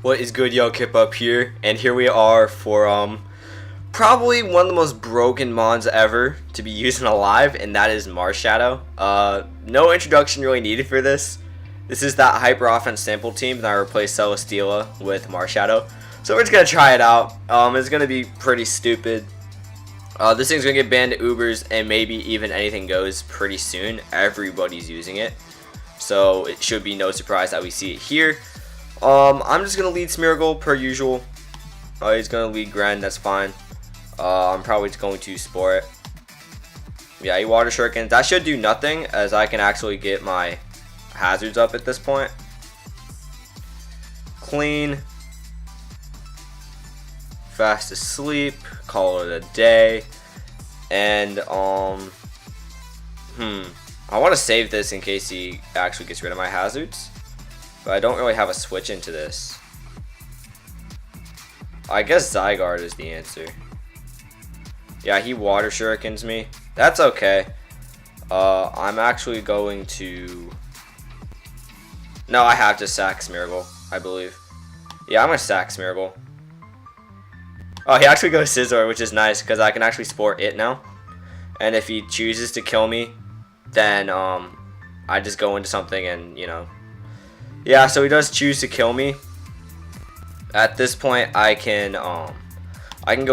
What is good, yo? Kip up here, and here we are for probably one of the most broken mons ever to be used in Alive, and that is Marshadow. No introduction really needed for this. This is that hyper offense sample team that I replaced Celesteela with Marshadow. So we're just gonna try it out. It's gonna be pretty stupid. This thing's gonna get banned to Ubers and maybe even anything goes pretty soon. Everybody's using it, so it should be no surprise that we see it here. I'm just gonna lead Smeargle per usual. He's gonna lead Gren, that's fine. I'm probably just going to Spore it. Yeah, he Water Shurikens. That should do nothing, as I can actually get my hazards up at this point. Clean. Fast asleep. Call it a day. And I want to save this in case he actually gets rid of my hazards. But I don't really have a switch into this. I guess Zygarde is the answer. Yeah, he Water Shurikens me. That's okay. I'm actually going to... No, I have to sack Smeargle, I believe. Yeah, I'm going to sack Smeargle. Oh, he actually goes Scizor, which is nice, because I can actually Spore it now. And if he chooses to kill me, then I just go into something and, you know... Yeah, so he does choose to kill me. At this point, I can go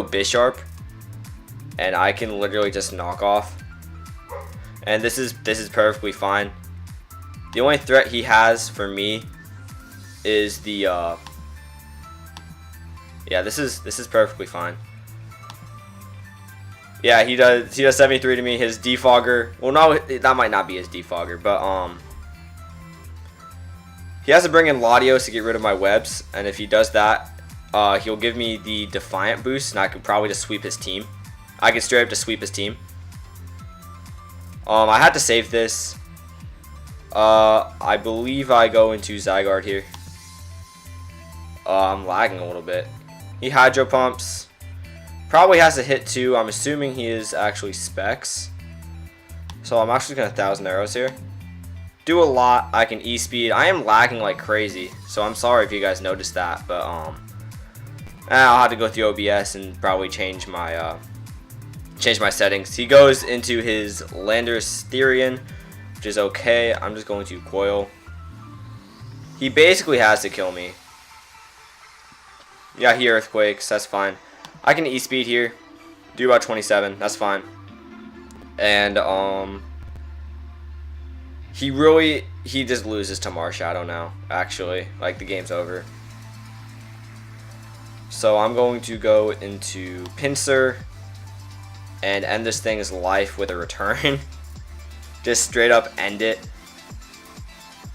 Bisharp, and I can literally just knock off. And this is perfectly fine. The only threat he has for me is the yeah, this is perfectly fine. Yeah, he does 73 to me. His Defogger, well, no, that might not be his Defogger, but he has to bring in Latios to get rid of my webs, and if he does that, he'll give me the Defiant boost, and I could probably just sweep his team. I could straight up just sweep his team. I had to save this. I believe I go into Zygarde here. I'm lagging a little bit. He Hydro Pumps. Probably has to hit 2. I'm assuming he is actually Specs. So I'm actually going to 1,000 arrows here. Do a lot. I can E-speed. I am lagging like crazy, so I'm sorry if you guys noticed that, but I'll have to go through OBS and probably change my settings. He goes into his Landorus Therian, which is okay. I'm just going to Coil. He basically has to kill me. Yeah, he Earthquakes. That's fine. I can E-speed here. Do about 27. That's fine. And he just loses to Marshadow now, actually. Like, the game's over. So I'm going to go into Pinsir and end this thing's life with a return. Just straight up end it.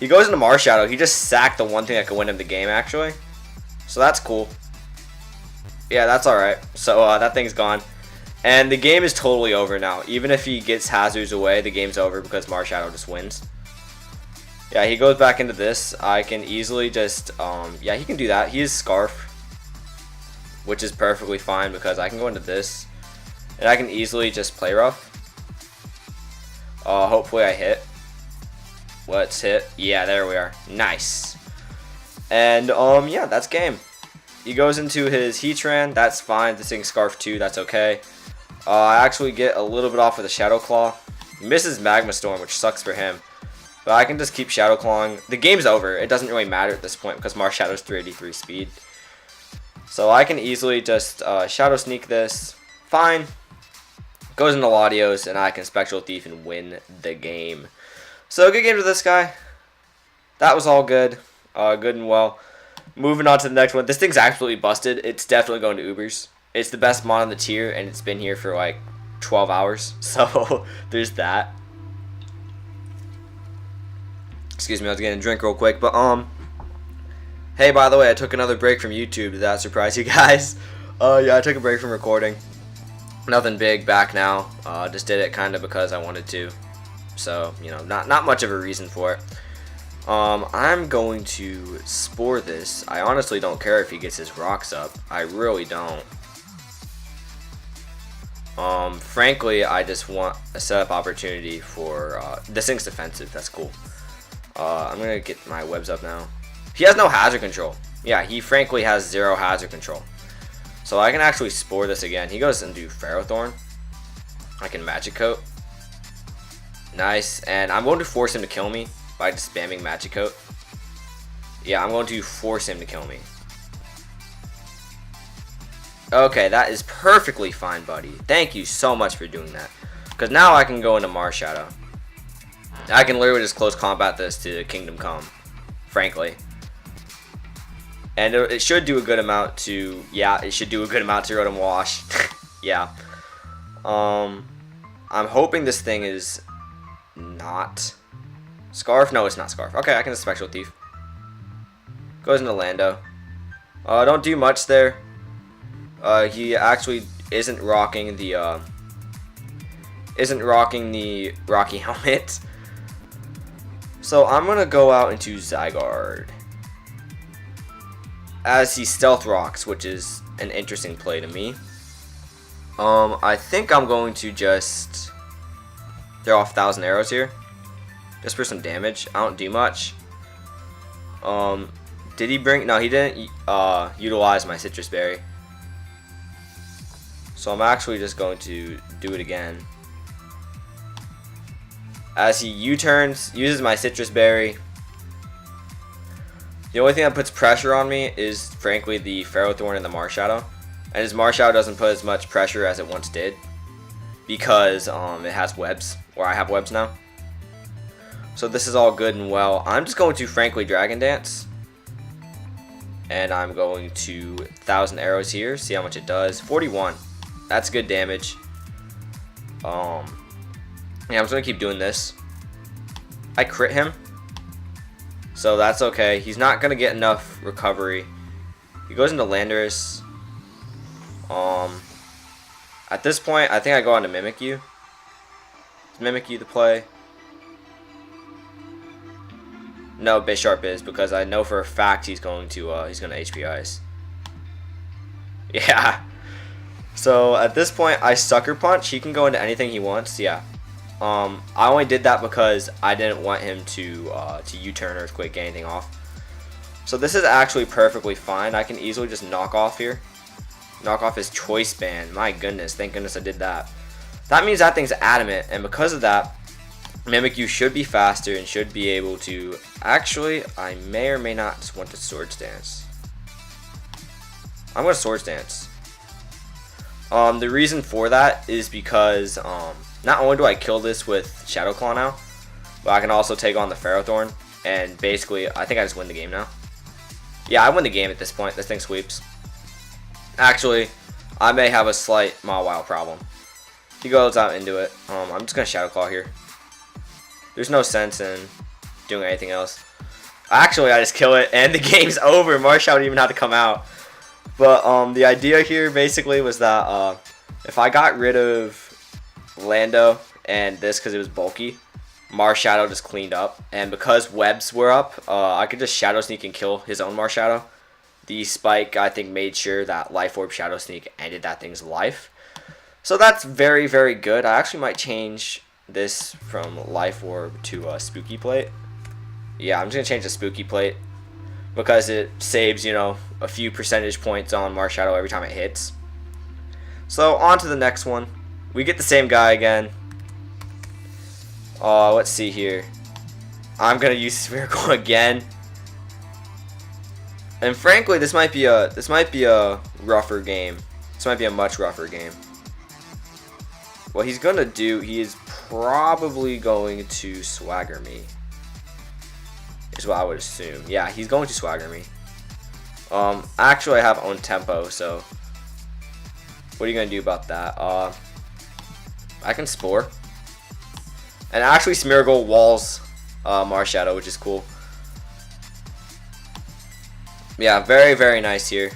He goes into Marshadow. He just sacked the one thing that could win him the game, actually. So that's cool. Yeah, that's alright. So that thing's gone. And the game is totally over now. Even if he gets hazards away, the game's over because Marshadow just wins. Yeah, he goes back into this. I can easily just, yeah, he can do that. He is Scarf, which is perfectly fine because I can go into this. And I can easily just play rough. Hopefully I hit. Let's hit. Yeah, there we are. Nice. And, yeah, that's game. He goes into his Heatran. That's fine. This thing's Scarf 2. That's okay. I actually get a little bit off with a Shadow Claw. He misses Magma Storm, which sucks for him. But I can just keep Shadow Clawing. The game's over. It doesn't really matter at this point because Marshshadow's 383 speed. So I can easily just Shadow Sneak this. Fine. Goes into Latios, and I can Spectral Thief and win the game. So good game to this guy. That was all good. Good and well. Moving on to the next one. This thing's absolutely busted. It's definitely going to Ubers. It's the best mod on the tier, and it's been here for like 12 hours. So there's that. Excuse me, I was getting a drink real quick. But hey, by the way, I took another break from YouTube. Did that surprise you guys? Yeah, I took a break from recording. Nothing big. Back now. Just did it kind of because I wanted to. So, you know, not much of a reason for it. I'm going to Spore this. I honestly don't care if he gets his rocks up. I really don't. Frankly, I just want a setup opportunity for, this thing's defensive. That's cool. I'm gonna get my webs up now. He has no hazard control. Yeah, he frankly has 0 hazard control. So I can actually spore this again. He goes and do Ferrothorn. I can Magic Coat. Nice. And I'm going to force him to kill me by just spamming Magic Coat. Yeah, I'm going to force him to kill me. Okay, that is perfectly fine, buddy. Thank you so much for doing that. Because now I can go into Marshadow. I can literally just close combat this to Kingdom Come, frankly. And it should do a good amount to, yeah, it should do a good amount to Rotom Wash. Yeah. I'm hoping this thing is not Scarf. No, it's not Scarf. Okay, I can Spectral Thief. Goes into Lando. Don't do much there. He actually isn't rocking the Rocky helmet. So I'm gonna go out into Zygarde as he Stealth Rocks, which is an interesting play to me. I think I'm going to just throw off 1,000 arrows here, just for some damage. I don't do much. Did he bring? No, he didn't utilize my Citrus Berry. So I'm actually just going to do it again. As he U-turns, uses my Citrus Berry. The only thing that puts pressure on me is, frankly, the Ferrothorn and the Marshadow. And his Marshadow doesn't put as much pressure as it once did, because it has webs, or I have webs now. So this is all good and well. I'm just going to, frankly, Dragon Dance. And I'm going to 1,000 arrows here, see how much it does. 41. That's good damage. Yeah, I'm just gonna keep doing this. I crit him, so that's okay. He's not gonna get enough recovery. He goes into Landorus. At this point, I think I go on to Mimikyu. Is Mimikyu the play? No, Bisharp is, because I know for a fact he's gonna HP Ice. Yeah. So at this point, I Sucker Punch. He can go into anything he wants. Yeah. I only did that because I didn't want him to U-turn Earthquake, get anything off. So this is actually perfectly fine. I can easily just knock off here. Knock off his Choice Band. My goodness, thank goodness I did that. That means that thing's adamant, and because of that, Mimikyu should be faster and should be able to... Actually, I may or may not just want to Swords Dance. I'm going to Swords Dance. The reason for that is because not only do I kill this with Shadow Claw now, but I can also take on the Ferrothorn, and basically I think I just win the game now. Yeah, I win the game at this point. This thing sweeps. Actually, I may have a slight Mawile problem. He goes out into it. I'm just going to Shadow Claw here. There's no sense in doing anything else. Actually, I just kill it, and the game's over. Marshshadow didn't even have to come out. But the idea here basically was that if I got rid of Lando and this because it was bulky, Marshshadow just cleaned up. And because webs were up, I could just Shadow Sneak and kill his own Marshadow. The spike, I think, made sure that Life Orb Shadow Sneak ended that thing's life. So that's very, very good. I actually might change this from Life Orb to Spooky Plate. Yeah, I'm just going to change the Spooky Plate because it saves, you know, a few percentage points on Marshadow every time it hits. So on to the next one. We get the same guy again. Let's see here. I'm going to use Spherical again. And frankly, this might be a rougher game. This might be a much rougher game. What he's going to do, he is probably going to Swagger me. Is what I would assume. Yeah, he's going to Swagger me. Actually, I have own tempo, so what are you going to do about that? I can Spore. And actually, Smeargle walls Marshadow, which is cool. Yeah, very, very nice here.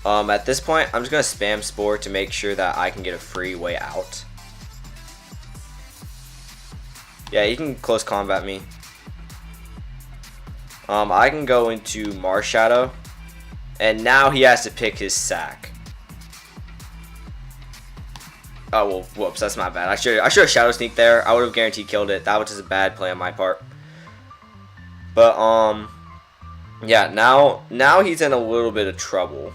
At this point, I'm just going to spam Spore to make sure that I can get a free way out. Yeah, he can close combat me. I can go into Marshadow, and now he has to pick his sack. Oh, well, whoops, that's my bad. I should have Shadow Sneak there. I would have guaranteed killed it. That was just a bad play on my part. But, Yeah, now he's in a little bit of trouble.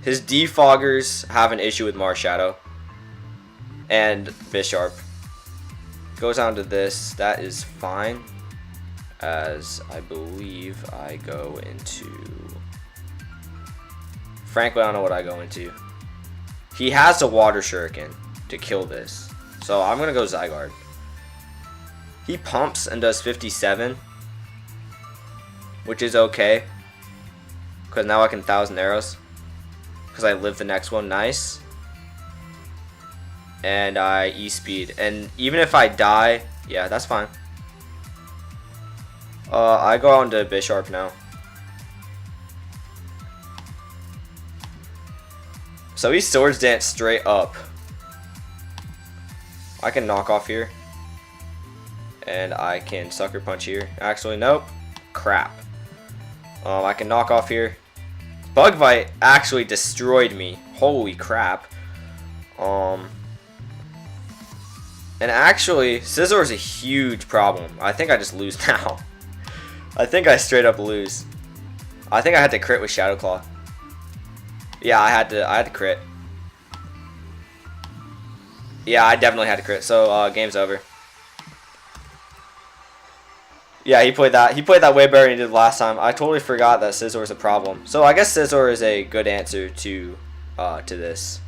His defoggers have an issue with Marshadow and Bisharp. Goes on to this. That is fine. As I believe I go into... Frankly, I don't know what I go into. He has a Water Shuriken to kill this. So I'm going to go Zygarde. He pumps and does 57. Which is okay. Because now I can 1,000 arrows. Because I live the next one. Nice. And I E-speed. And even if I die, yeah, that's fine. I go on to Bisharp now. So he Swords Dance straight up. I can knock off here. And I can Sucker Punch here. Actually, nope. Crap. I can knock off here. Bug Bite actually destroyed me. Holy crap. And actually, Scizor is a huge problem. I think I just lose now. I think I straight up lose. I think I had to crit with Shadow Claw. Yeah, I had to crit. Yeah, I definitely had to crit. So game's over. Yeah, he played that way better than he did last time. I totally forgot that Scizor is a problem. So I guess Scizor is a good answer to this.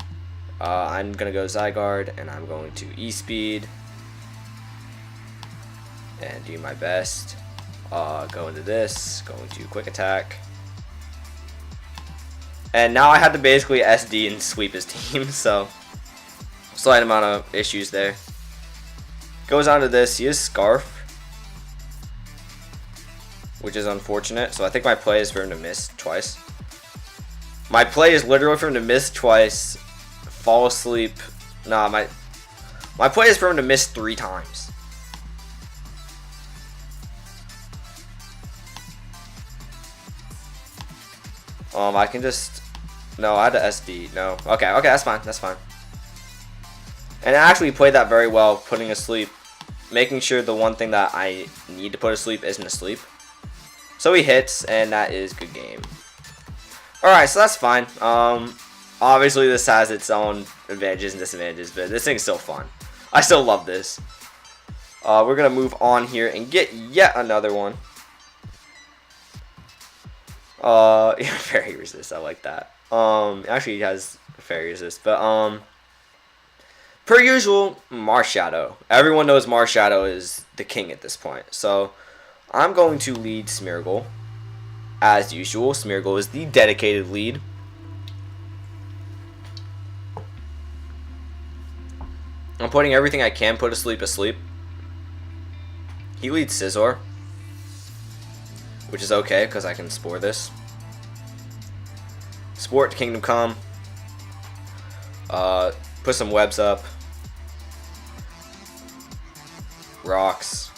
I'm gonna go Zygarde and I'm going to E-speed and do my best. Go into this, going to Quick Attack. And now I have to basically SD and sweep his team, so slight amount of issues there. Goes on to this, he is Scarf, which is unfortunate. So I think my play is for him to miss twice. My play is literally for him to miss twice, fall asleep. Nah, my play is for him to miss 3 times. I can just... No, I had to SD. No. Okay, that's fine. That's fine. And I actually played that very well, putting asleep. Making sure the one thing that I need to put asleep isn't asleep. So he hits, and that is good game. Alright, so that's fine. Obviously this has its own advantages and disadvantages, but this thing's still fun. I still love this. We're going to move on here and get yet another one. Yeah, Fairy Resist, I like that. Actually he has Fairy Resist, but per usual, Marshshadow. Everyone knows Marshshadow is the king at this point. So I'm going to lead Smeargle. As usual, Smeargle is the dedicated lead. I'm putting everything I can put asleep. He leads Scizor, which is okay because I can Spore this. Sport Kingdom Come. Put some webs up. Rocks.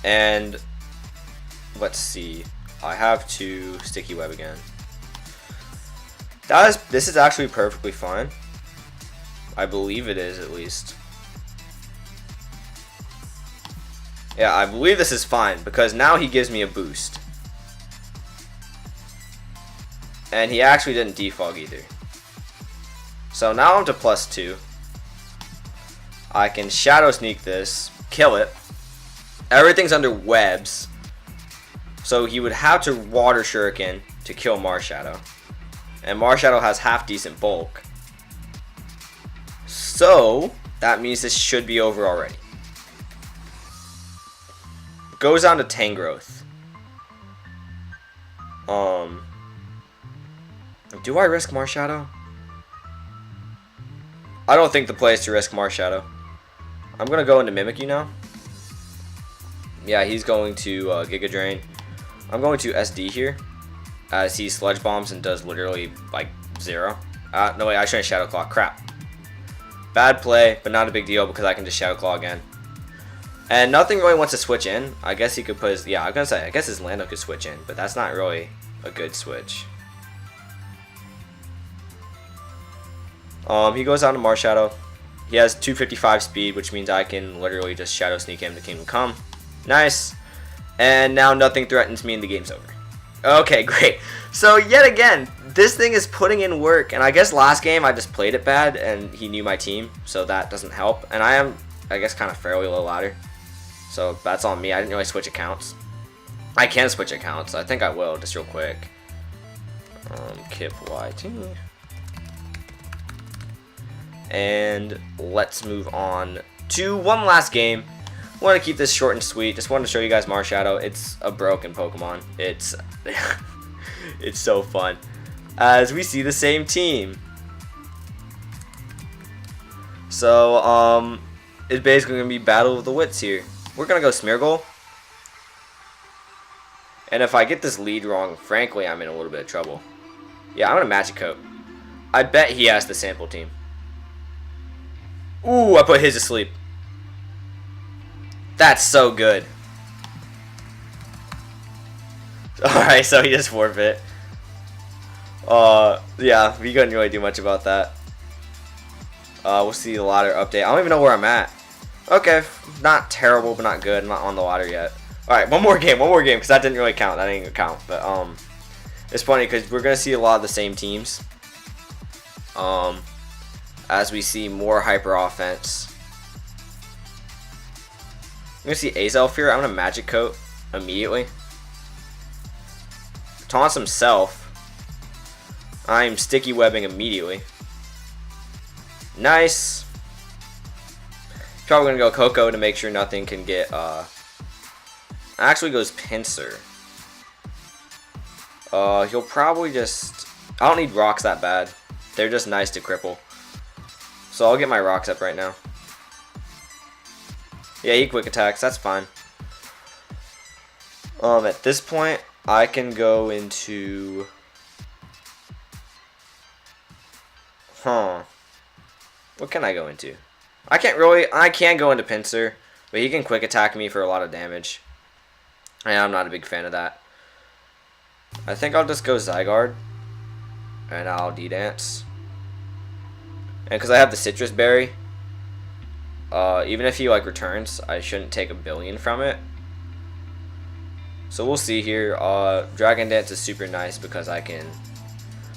And let's see. I have to Sticky Web again. This is actually perfectly fine. I believe it is, at least. Yeah, I believe this is fine because now he gives me a boost. And he actually didn't defog either. So now I'm to +2. I can Shadow Sneak this, kill it. Everything's under webs. So he would have to Water Shuriken to kill Marshadow. And Marshadow has half decent bulk. So that means this should be over already. Goes on to Tangrowth. Do I risk Marshadow? I don't think the play is to risk Marshadow. I'm gonna go into Mimikyu now. Yeah, he's going to Giga Drain. I'm going to SD here, as he Sludge Bombs and does literally like 0. No wait, I shouldn't Shadow Claw. Crap. Bad play, but not a big deal because I can just Shadow Claw again. And nothing really wants to switch in. I guess he could put his... Yeah, I was gonna say, I guess his Lando could switch in, but that's not really a good switch. He goes on to Marshadow. He has 255 speed, which means I can literally just Shadow Sneak him to Kingdom Come. Nice. And now nothing threatens me and the game's over. Okay, great. So yet again, this thing is putting in work. And I guess last game I just played it bad and he knew my team. So that doesn't help. And I am, I guess, kind of fairly low ladder. So that's on me. I didn't really switch accounts. I can switch accounts. I think I will, just real quick. Kip YT. And let's move on to one last game. I want to keep this short and sweet. Just wanted to show you guys Marshadow. It's a broken Pokemon. It's it's so fun. As we see the same team. So it's basically gonna be Battle of the Wits here. We're gonna go Smeargle. And if I get this lead wrong, frankly, I'm in a little bit of trouble. Yeah, I'm gonna Magic Coat. I bet he has the sample team. Ooh, I put his to sleep. That's so good. Alright, so he just forfeit. Yeah, we couldn't really do much about that. We'll see the ladder update. I don't even know where I'm at. Okay, not terrible, but not good. I'm not on the ladder yet. Alright, one more game, because that didn't really count. That didn't even count. But, it's funny, because we're going to see a lot of the same teams. As we see more hyper offense. I'm going to see Azelf here. I'm going to Magic Coat immediately. Taunts himself. I'm Sticky Webbing immediately. Nice. Probably going to go Coco to make sure nothing can get... Actually goes Pinsir. He'll probably just... I don't need rocks that bad. They're just nice to cripple. So I'll get my rocks up right now. Yeah, he quick attacks. That's fine. At this point, I can go into... What can I go into? I can't really... I can go into Pinsir, but he can quick attack me for a lot of damage. And I'm not a big fan of that. I think I'll just go Zygarde. And I'll D-Dance. And because I have the Citrus Berry, even if he like returns, I shouldn't take a billion from it. So we'll see here. Dragon Dance is super nice because I can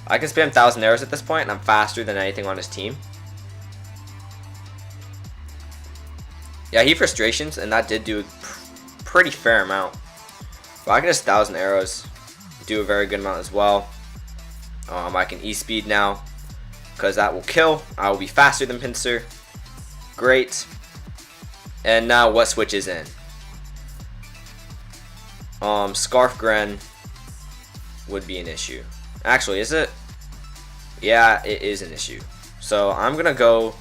spam 1,000 arrows at this point, and I'm faster than anything on his team. Yeah, he frustrations, and that did do a pretty fair amount. But I can just 1,000 arrows, do a very good amount as well. I can E-Speed now, because that will kill. I will be faster than Pinsir. Great. And now what switches in? Scarf Gren would be an issue. Actually, is it? Yeah, it is an issue. So I'm gonna go...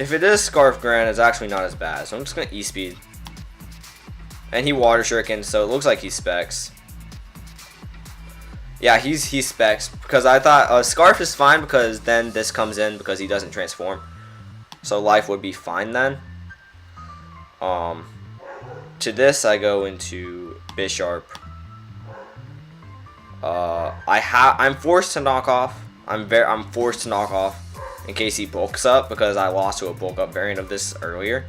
If it is Scarf Gren, it's actually not as bad. So I'm just gonna E-Speed. And he Water Shuriken, so it looks like he specs. Yeah, he specs, because I thought Scarf is fine because then this comes in because he doesn't transform. So life would be fine then. To this I go into Bisharp. I'm forced to knock off. I'm forced to knock off in case he bulks up because I lost to a bulk up variant of this earlier.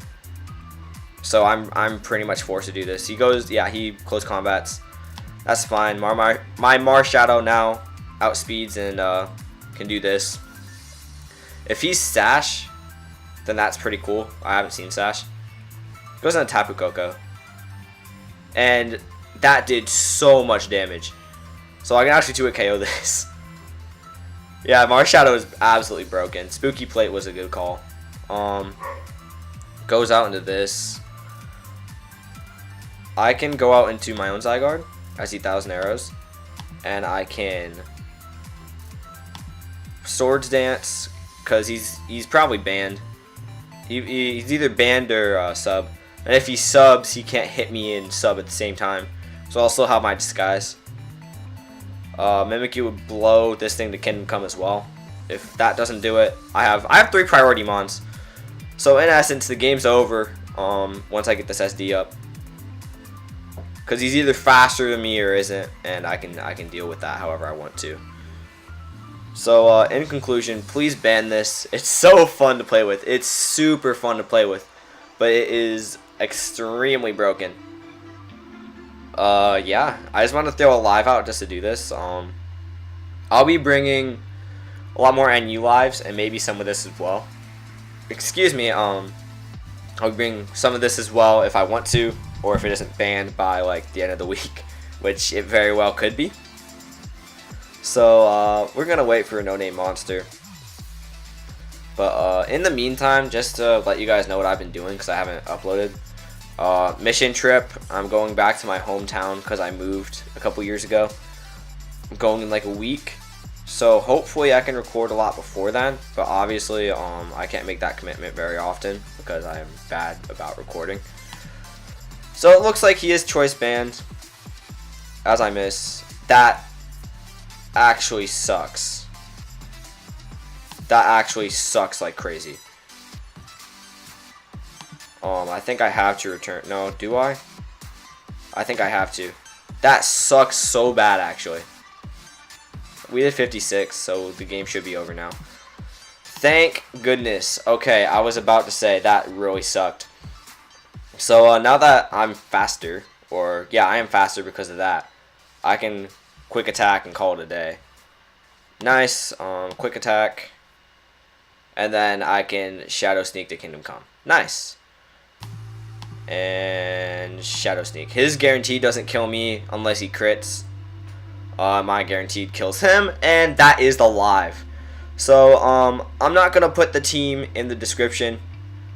So I'm pretty much forced to do this. He goes, yeah, he close combats. That's fine. My Marshshadow now outspeeds and can do this. If he's Sash, then that's pretty cool. I haven't seen Sash. Goes on Tapu Koko. And that did so much damage. So I can actually 2-hit KO this. Yeah, Marshshadow is absolutely broken. Spooky Plate was a good call. Goes out into this. I can go out into my own Zygarde. I see 1,000 arrows. And I can Swords Dance, because he's probably banned. He's either banned or sub. And if he subs, he can't hit me and sub at the same time. So I'll still have my Disguise. Mimikyu would blow this thing to Kingdom Come as well. If that doesn't do it, I have 3 priority mons. So in essence, the game's over once I get this SD up. because he's either faster than me or isn't, and I can deal with that however I want to. So in conclusion, please ban this. It's so fun to play with. It's super fun to play with, but it is extremely broken. Yeah, I just want to throw a live out just to do this. I'll be bringing a lot more NU lives and maybe some of this as well. Excuse me. I'll bring some of this as well if I want to, or if it isn't banned by like the end of the week, which it very well could be. So we're gonna wait for a no-name monster. But in the meantime, just to let you guys know what I've been doing, because I haven't uploaded. Mission trip. I'm going back to my hometown because I moved a couple years ago. I'm going in like a week, so hopefully I can record a lot before then. But obviously, I can't make that commitment very often because I am bad about recording. So it looks like he is choice banned, as I miss. That actually sucks. That actually sucks like crazy. I think I have to return. No, do I? I think I have to. That sucks so bad, actually. We did 56, so the game should be over now. Thank goodness. Okay, I was about to say that really sucked. So now that I'm faster, or yeah, I am faster because of that, I can quick attack and call it a day. Nice. Quick attack. And then I can Shadow Sneak to Kingdom Come. Nice. And Shadow Sneak. His guarantee doesn't kill me unless he crits. My guaranteed kills him, and that is the live. So I'm not gonna put the team in the description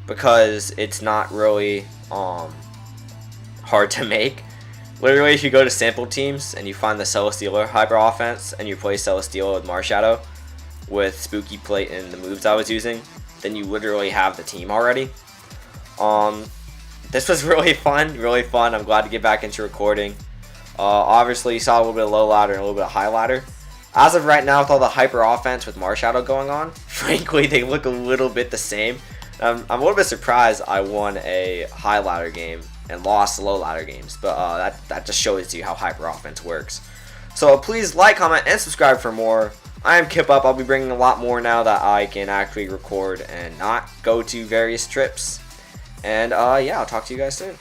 because it's not really hard to make. Literally, if you go to sample teams and you find the Celesteela hyper offense and you play Celesteela with Marshadow with Spooky Plate and the moves I was using, then you literally have the team already. This was really fun, really fun. I'm glad to get back into recording. Obviously, you saw a little bit of low ladder and a little bit of high ladder. As of right now, with all the hyper offense with Marshadow going on, frankly, they look a little bit the same. I'm a little bit surprised I won a high ladder game and lost low ladder games, but that just shows you how hyper offense works. So please like, comment, and subscribe for more. I am Kip Up. I'll be bringing a lot more now that I can actually record and not go to various trips. And yeah, I'll talk to you guys soon.